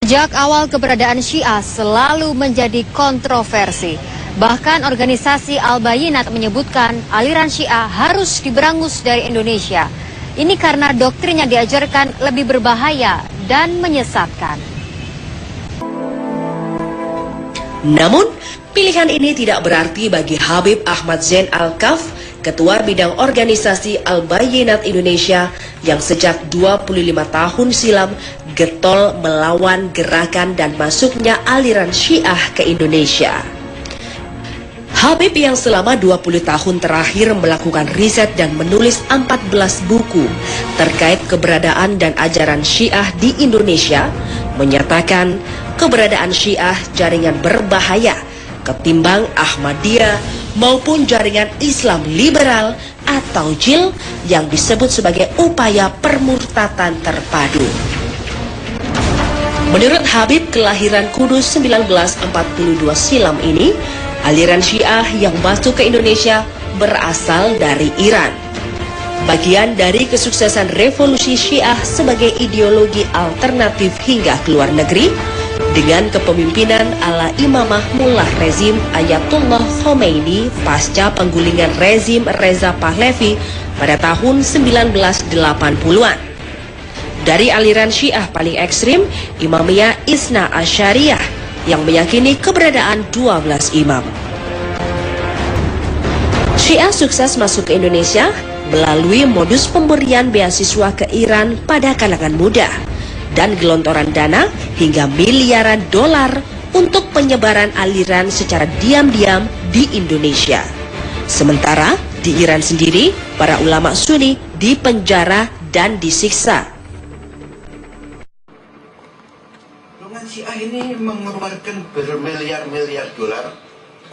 Sejak awal keberadaan Syiah selalu menjadi kontroversi. Bahkan organisasi Al-Bayinat menyebutkan aliran Syiah harus diberangus dari Indonesia. Ini karena doktrin yang diajarkan lebih berbahaya dan menyesatkan. Namun, pilihan ini tidak berarti bagi Habib Ahmad Zain Al-Kaf, Ketua Bidang Organisasi Al-Bayinat Indonesia yang sejak 25 tahun silam getol melawan gerakan dan masuknya aliran Syiah ke Indonesia. Habib yang selama 20 tahun terakhir melakukan riset dan menulis 14 buku terkait keberadaan dan ajaran Syiah di Indonesia, menyatakan keberadaan Syiah jaringan berbahaya ketimbang Ahmadiyah maupun jaringan Islam liberal atau JIL yang disebut sebagai upaya permurtatan terpadu. Menurut Habib kelahiran Kudus 1942 silam ini, aliran Syiah yang masuk ke Indonesia berasal dari Iran. Bagian dari kesuksesan revolusi Syiah sebagai ideologi alternatif hingga ke luar negeri, dengan kepemimpinan ala imamah mullah rezim Ayatullah Khomeini pasca penggulingan rezim Reza Pahlavi pada tahun 1980-an. Dari aliran Syiah paling ekstrim, Imamiyah Isna Asyariyah yang meyakini keberadaan 12 imam. Syiah sukses masuk ke Indonesia melalui modus pemberian beasiswa ke Iran pada kalangan muda dan gelontoran dana hingga miliaran dolar untuk penyebaran aliran secara diam-diam di Indonesia. Sementara di Iran sendiri, para ulama Sunni dipenjara dan disiksa. Syiah ini mengeluarkan bermiliar-miliar dolar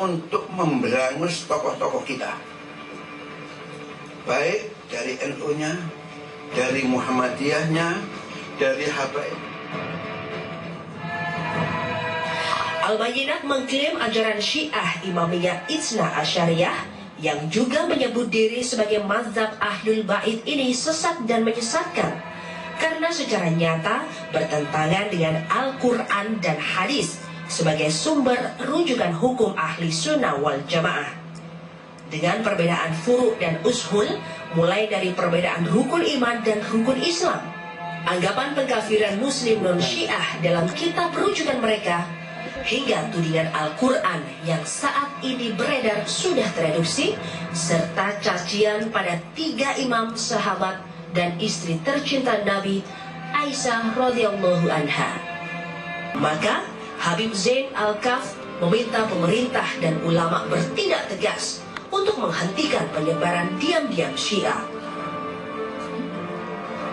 untuk memberangus tokoh-tokoh kita. Baik dari NU-nya, dari Muhammadiyahnya, dari Habaib. Al-Bayinat mengklaim ajaran Syiah Imamiyah Isna Asyariyah yang juga menyebut diri sebagai mazhab Ahlul Bait ini sesat dan menyesatkan karena secara nyata bertentangan dengan Al-Quran dan hadis sebagai sumber rujukan hukum ahli sunnah wal jamaah. Dengan perbedaan furu' dan ushul, mulai dari perbedaan rukun iman dan rukun Islam, anggapan pengkafiran muslim non-syiah dalam kitab rujukan mereka, hingga tudingan Al-Quran yang saat ini beredar sudah tereduksi, serta cacian pada 3 imam sahabat dan istri tercinta Nabi, Aisyah radhiyallahu anha. Maka Habib Zain Al-Kaf meminta pemerintah dan ulama bertindak tegas untuk menghentikan penyebaran diam-diam Syiah.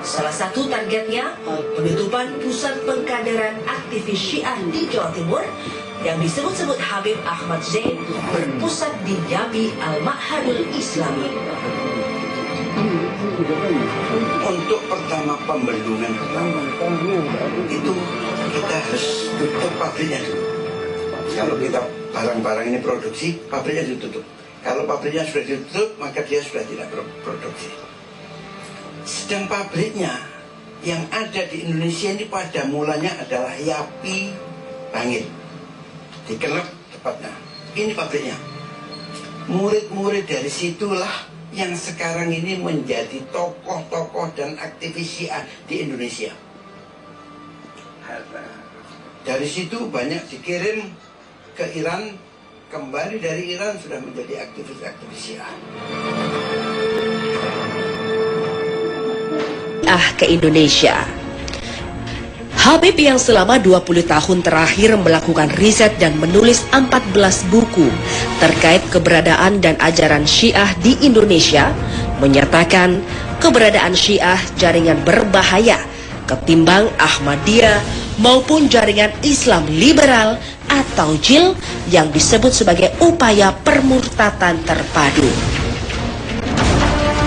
Salah satu targetnya penutupan pusat pengkaderan aktivis Syiah di Jawa Timur yang disebut-sebut Habib Ahmad Zain berpusat di Yabi Al-Ma'hadul Islami. Untuk pertama pembendungan pertama itu kita harus tutup pabriknya dulu. Kalau kita barang-barang ini produksi, pabriknya ditutup. Kalau pabriknya sudah ditutup, maka dia sudah tidak produksi. Sedang pabriknya yang ada di Indonesia ini pada mulanya adalah Yapi Bangil, di Kelep tepatnya. Ini pabriknya. Murid-murid dari situlah yang sekarang ini menjadi tokoh-tokoh dan aktivis Syiah di Indonesia. Dari situ banyak dikirim ke Iran, kembali dari Iran sudah menjadi aktivis-aktivis Syiah. Ke Indonesia. Habib yang selama 20 tahun terakhir melakukan riset dan menulis 14 buku terkait keberadaan dan ajaran Syiah di Indonesia, menyatakan keberadaan Syiah jaringan berbahaya ketimbang Ahmadiyah maupun jaringan Islam liberal atau JIL yang disebut sebagai upaya permurtatan terpadu.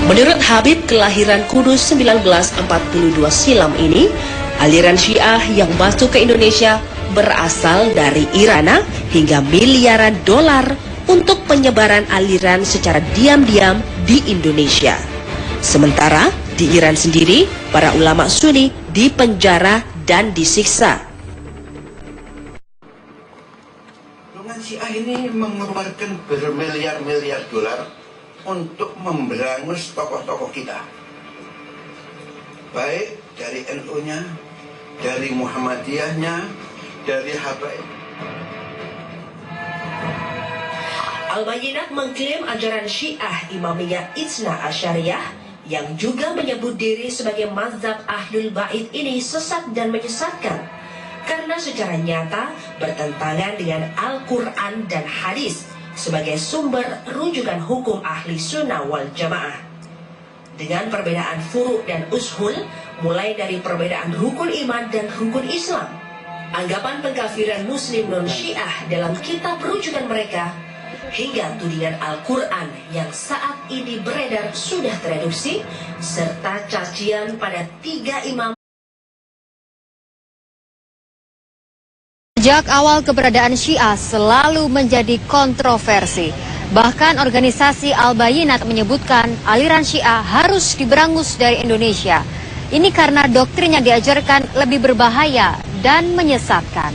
Menurut Habib kelahiran Kudus 1942 silam ini, aliran Syiah yang masuk ke Indonesia berasal dari Iran hingga miliaran dolar untuk penyebaran aliran secara diam-diam di Indonesia. Sementara di Iran sendiri, para ulama Sunni dipenjara dan disiksa. ini mengeluarkan bermiliar-miliar dolar untuk memberangus tokoh-tokoh kita. Baik dari NU-nya, dari Muhammadiyahnya, dari Habaib. Al-Bayyinat mengklaim ajaran Syiah Imamiyah Itsna Asyariyah yang juga menyebut diri sebagai mazhab Ahlul Bait ini sesat dan menyesatkan karena secara nyata bertentangan dengan Al-Quran dan hadis sebagai sumber rujukan hukum ahli sunnah wal jamaah. Dengan perbedaan furu' dan ushul, mulai dari perbedaan rukun iman dan rukun Islam, anggapan pengkafiran muslim non-syiah dalam kitab rujukan mereka, hingga tudingan Al-Quran yang saat ini beredar sudah tereduksi, serta cacian pada 3 imam. Sejak awal keberadaan Syiah selalu menjadi kontroversi. Bahkan organisasi Al-Bayyinat menyebutkan aliran Syiah harus diberangus dari Indonesia. Ini karena doktrin yang diajarkan lebih berbahaya dan menyesatkan.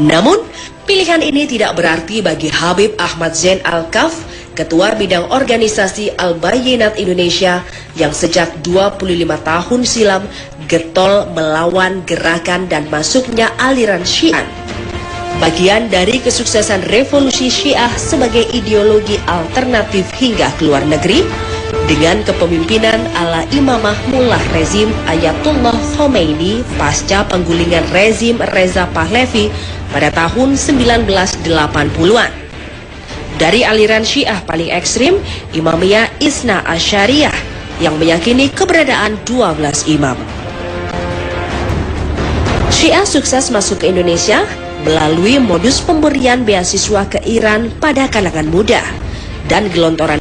Namun, pilihan ini tidak berarti bagi Habib Ahmad Zain Al-Kaf, Ketua Bidang Organisasi Al-Bayyinat Indonesia yang sejak 25 tahun silam getol melawan gerakan dan masuknya aliran Syiah. Bagian dari kesuksesan revolusi Syiah sebagai ideologi alternatif hingga ke luar negeri dengan kepemimpinan ala imamah mullah rezim Ayatullah Khomeini pasca penggulingan rezim Reza Pahlavi pada tahun 1980-an. Dari aliran Syiah paling ekstrim, Imamiyah Itsna Asyariyah yang meyakini keberadaan 12 imam. Syiah sukses masuk ke Indonesia melalui modus pemberian beasiswa ke Iran pada kalangan muda dan gelontoran